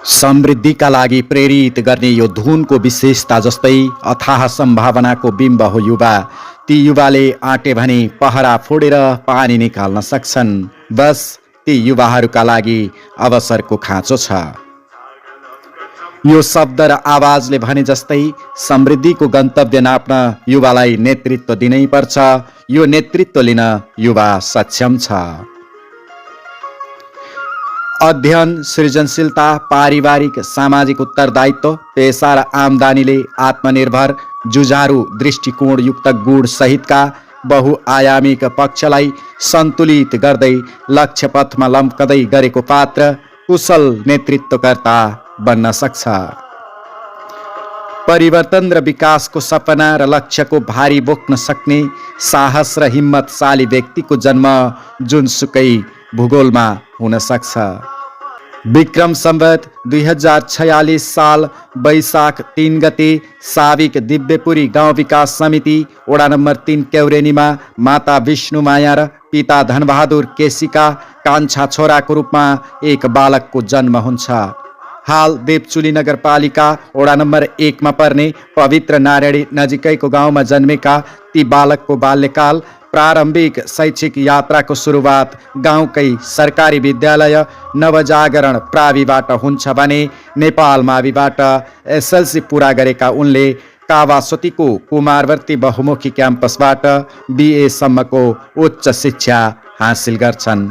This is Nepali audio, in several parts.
समृद्धिका लागि प्रेरित गर्ने यो धुनको विशेषता जस्तै अथाह सम्भावनाको बिम्ब हो युवा। ती युवाले आँटे भने पहरा फोडेर पानी निकाल्न सक्छन्। बस ती युवाहरूका लागि अवसरको खाँचो छ। यो शब्द र आवाजले भने जस्तै समृद्धिको गन्तव्य नाप्न युवालाई नेतृत्व दिनै पर्छ। यो नेतृत्व लिन युवा सक्षम छ। अध्ययन, सृजनशीलता, पारिवारिक सामाजिक उत्तरदायित्व, पेसा र आम्दानीले आत्मनिर्भर जुझारू दृष्टिकोणयुक्त गुण सहितका बहुआयामिक पक्षलाई सन्तुलित गर्दै लक्ष्यपथमा लम्कदै गरेको पात्र कुशल नेतृत्वकर्ता बन्न सक्छ। परिवर्तन र विकासको सपना र लक्ष्यको भारी बोक्न सक्ने साहस र हिम्मतशाली व्यक्तिको जन्म जुनसुकै भूगोलमा हुन सक्छ। विक्रम सम्वत 2046 साल वैशाख 3 गते साविक दिव्यपुरी गाउँ विकास समिति वडा नम्बर 3 क्याउरेनीमा माता विष्णुमाया र पिता धनबहादुर केसीका कान्छा छोराको रूपमा एक बालकको जन्म हुन्छ। हाल देवचुली नगरपालिका वडा नम्बर 1 मा पर्ने पवित्र नारायणी नजिकैको गाउँमा जन्मेका ती बालकको बाल्यकाल प्रारम्भिक शैक्षिक यात्राको सुरुवात गाउँकै सरकारी विद्यालय नवजागरण प्राविबाट हुन्छ भने नेपाल माविबाट एसएलसी पुरा गरेका उनले कावासोतीको कुमारवर्ती बहुमुखी क्याम्पसबाट BA सम्मको उच्च शिक्षा हासिल गर्छन्।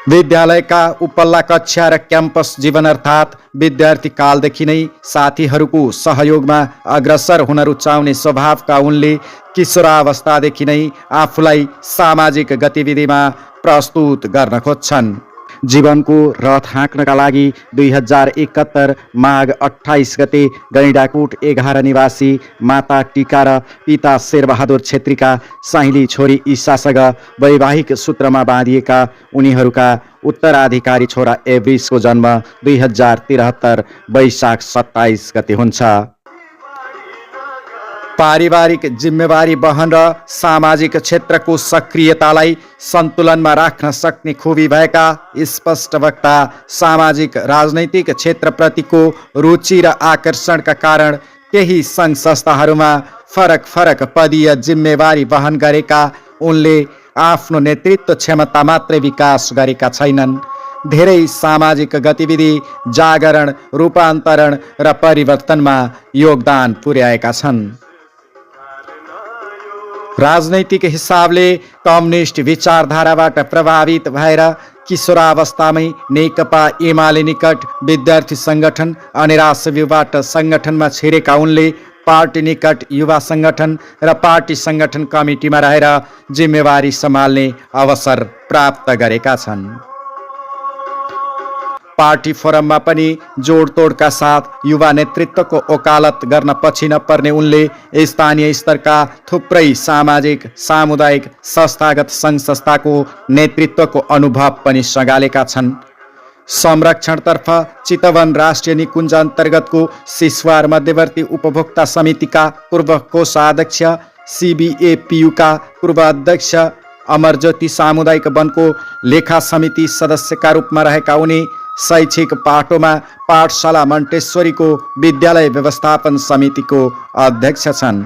विद्यालयका उपल्ला कक्षा र क्याम्पस जीवन अर्थात् विद्यार्थी कालदेखि नै साथीहरूको सहयोगमा अग्रसर हुन रुचाउने स्वभावका उनले किशोरावस्थादेखि नै आफूलाई सामाजिक गतिविधिमा प्रस्तुत गर्न खोज्छन्। जीवनको रथ हाँक्नका लागि 2071 माघ 28 गते गैंडाकोट 11 निवासी माता टीका र पिता शेरबहादुर छेत्रीका साहिली छोरी ईशासँग वैवाहिक सूत्रमा बाँधिएका उनीहरूका उत्तराधिकारी छोरा एभ्रिसको जन्म 2073 वैशाख 27 गते हुन्छ। पारिवारिक जिम्मेवारी वहन र सामाजिक क्षेत्रको सक्रियतालाई सन्तुलनमा राख्न सक्ने खुबी भएका स्पष्ट वक्ता सामाजिक राजनैतिक क्षेत्रप्रतिको रुचि र आकर्षणका कारण केही सङ्घ संस्थाहरूमा फरक फरक पदीय जिम्मेवारी वहन गरेका उनले आफ्नो नेतृत्व क्षमता मात्रै विकास गरेका छैनन्, धेरै सामाजिक गतिविधि, जागरण, रूपान्तरण र परिवर्तनमा योगदान पुर्याएका छन्। राजनैतिक हिसाबले कम्युनिस्ट विचारधाराबाट प्रभावित भएर किशोरावस्थामै नेकपा एमाले निकट विद्यार्थी सङ्गठन अनि राष्ट्रव्यूहबाट सङ्गठनमा छिरेका उनले पार्टी निकट युवा सङ्गठन र पार्टी सङ्गठन कमिटीमा रहेर जिम्मेवारी सम्हाल्ने अवसर प्राप्त गरेका छन्। पार्टी फोरममा पनि जोडतोडका साथ युवा नेतृत्वको वकालत गर्न पछि नपर्ने उनले स्थानीय स्तरका थुप्रै सामाजिक सामुदायिक संस्थागत सङ्घ संस्थाको नेतृत्वको अनुभव पनि सगालेका छन्। संरक्षणतर्फ चितवन राष्ट्रिय निकुञ्ज अन्तर्गतको सिसवार मध्यवर्ती उपभोक्ता समितिका पूर्व कोषाध्यक्ष, CBAPU का पूर्व अध्यक्ष, अमरज्योति सामुदायिक वनको लेखा समिति सदस्यका रूपमा रहेका उनी शैक्षिक पाटोमा पाठशाला मन्टेश्वरीको विद्यालय व्यवस्थापन समितिको अध्यक्ष छन्।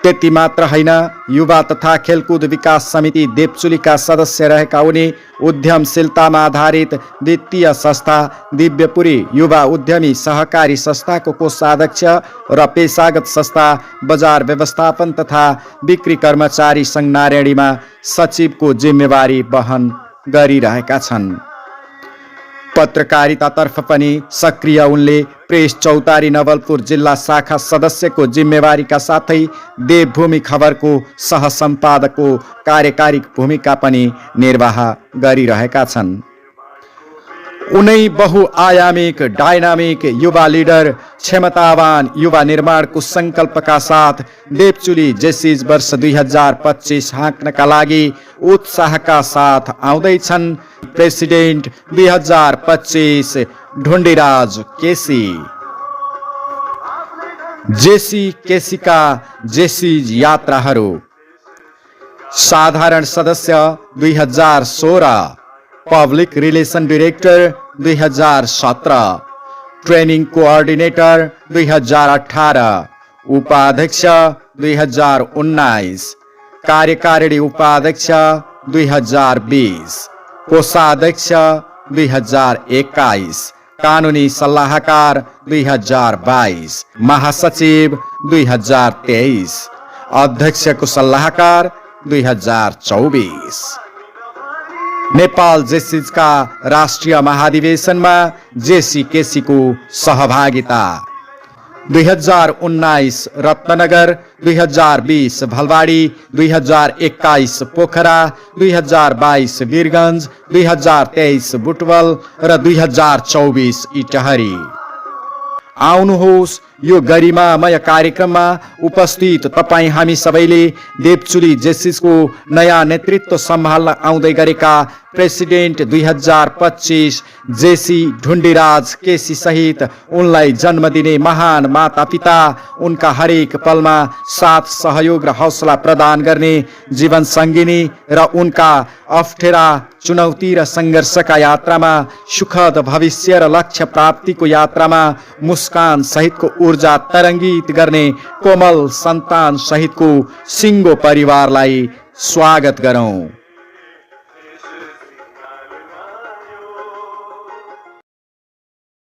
त्यति मात्र होइन, युवा तथा खेलकुद विकास समिति देवचुलीका सदस्य रहेका उनी उद्यमशीलतामा आधारित वित्तीय संस्था दिव्यपुरी युवा उद्यमी सहकारी संस्थाको कोषाध्यक्ष र पेशागत संस्था बजार व्यवस्थापन तथा बिक्री कर्मचारी सङ्घ नारायणीमा सचिवको जिम्मेवारी वहन गरिरहेका छन्। पत्रकारितातर्फ पनि सक्रिय उनले प्रेस चौतारी नवलपुर जिल्ला शाखा सदस्यको जिम्मेवारीका साथै देवभूमि खबरको सहसम्पादकको कार्यकारी भूमिका पनि निर्वाह गरिरहेका छन्। उनै बहुआयामिक डायनामिक युवा लिडर, क्षमतावान युवा निर्माणको सङ्कल्पका साथ देवचुली जेसिज वर्ष 2025 हाँक्नका लागि उत्साहका साथ आउँदैछन् प्रेसिडेन्ट 2025 ढुण्डिराज केसी। जेसी केसीका जेसिज यात्राहरू। साधारण सदस्य 2016, public relation director 2017, training coordinator 2018, उपाध्यक्ष 2019, कार्यकारिणी उपाध्यक्ष 2020, कोषाध्यक्ष 2021, कानुनी सल्लाहकार 2022, महासचिव 2023, अध्यक्षको सल्लाहकार 2024। नेपाल जेसिजका राष्ट्रिय महाधिवेशनमा जेसी केसीको सहभागिता। 2019 रत्नगर, 2020 भलवाडी, 2021 पोखरा, 2022 वीरगञ्ज, 2023 बुटवल र 2024 इटहरी। आउनुहोस् यो गरिमामय कार्यक्रममा उपस्थित तपाईँ हामी सबैले देवचुली जेसिसको नयाँ नेतृत्व सम्हाल्न आउँदै गरेका प्रेसिडेन्ट 2025 जेसी ढुण्डिराज केसी सहित उनलाई जन्म दिने महान मातापिता, उनका हरेक पलमा साथ सहयोग र हौसला प्रदान गर्ने जीवन सङ्गिनी र उनका अप्ठ्यारा चुनौती र सङ्घर्षका यात्रामा सुखद भविष्य र लक्ष्य प्राप्तिको यात्रामा मुस्कान सहितको ऊर्जा तरङ्गित गर्ने कोमल सन्तान सहितको सिङ्गो परिवारलाई स्वागत गरौँ।